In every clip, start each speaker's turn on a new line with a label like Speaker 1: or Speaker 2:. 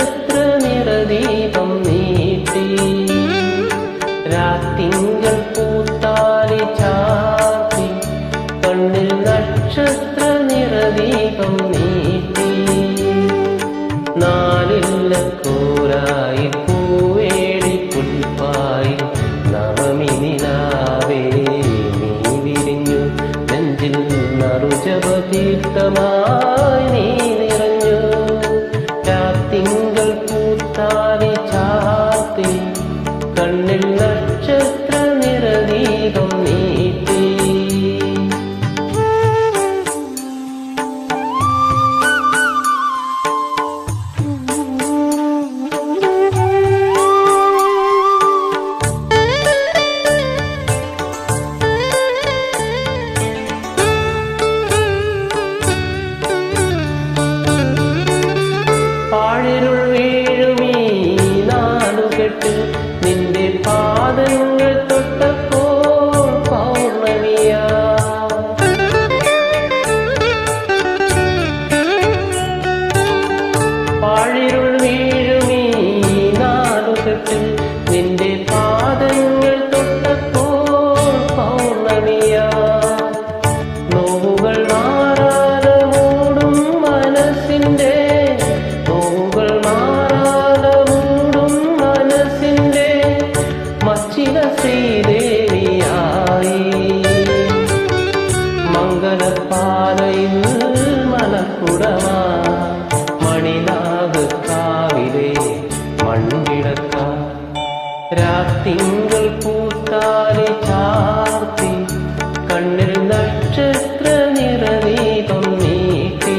Speaker 1: നക്ഷത്ര നിറദീപം നീട്ടി രാത്തിങ്കൾ പൂത്താലി ചാർത്തി കണ്ണിൽ നക്ഷത്ര നിറദീപം നീട്ടി നാലില്ല കൂരായി പൂവേടി പുൽപ്പായി നവമിനിലാവേ നീ വിരിഞ്ഞു നെഞ്ചിൽ നറുജപതീർത്ഥമായി നീ നിറഞ്ഞു രാത്തിങ്കൾ പൂത്താലി ചാർത്തി കണ്ണിൽ നക്ഷത്ര നിറദീപം നീട്ടി പാഴിരുൾ വീഴുമീ നാലുകെട്ട് നിന്റെ പാദങ്ങൾ തൊട്ടപ്പോൾ പൗർണമിയാ പാഴിരുൾ വീഴുമീ നാലുകെട്ട് നിന്റെ പാദങ്ങൾ തൊട്ടപ്പോൾ പൗർണമിയാ നോവുകൾ മാറാതെ മൂടും മനസ്സിൻ്റെ മച്ചില ശ്രീദേവിയായി മംഗളപ്പാലയിൽ മലക്കുടമാ മണിനാഗ് കാവിലെ മൺകിടക്ക രാത്തിങ്കൾ പൂത്താലി ചാർത്തി കണ്ണിൽ നക്ഷത്ര നിറദീപം നീട്ടി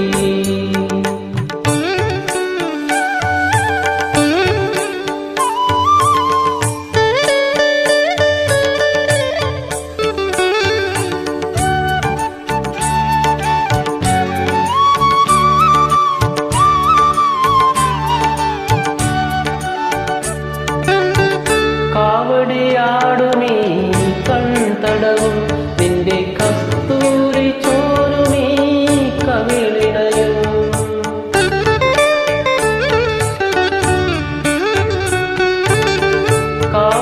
Speaker 1: കാവടിയാടുമീ കൺതടവും നിന്റെ കസ്തൂരി ചോരുമീ കവിളിണയും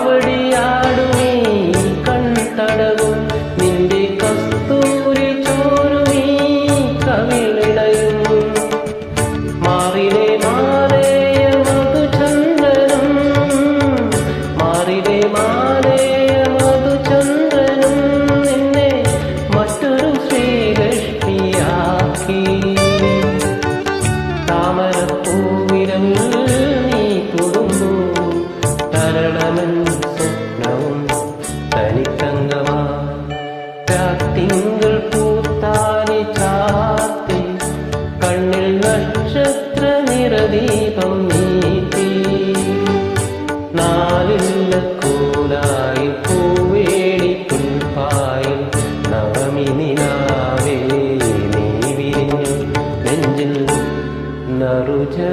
Speaker 1: കാവടിയാടുമീ കൺതടവും നിന്റെ കസ്തൂരി ചോരുമീ കവിളിണയും മാറിലെ മാലയ മധുചന്ദ്രനും മാറിലെ മാലയ മധുചന്ദ്രനും നിന്നെ മറ്റൊരു ശ്രീലക്ഷ്മിയാക്കി താമരപ്പൂവിരൽ നീ തൊടുന്നു തരളമൻ സ്വപ്നവും തനിക്കംഗമാ രാത്തിങ്കൾ പൂത്താലി ചാർത്തി കണ്ണിൽ നക്ഷത്ര നിറദീപം നീട്ടി നാലില്ല കോലായി പൂവേടി പുൽപ്പായി നവമിനിലാവേ നീ വിരിഞ്ഞു നെഞ്ചിൽ നറുജപതീർത്ഥമായി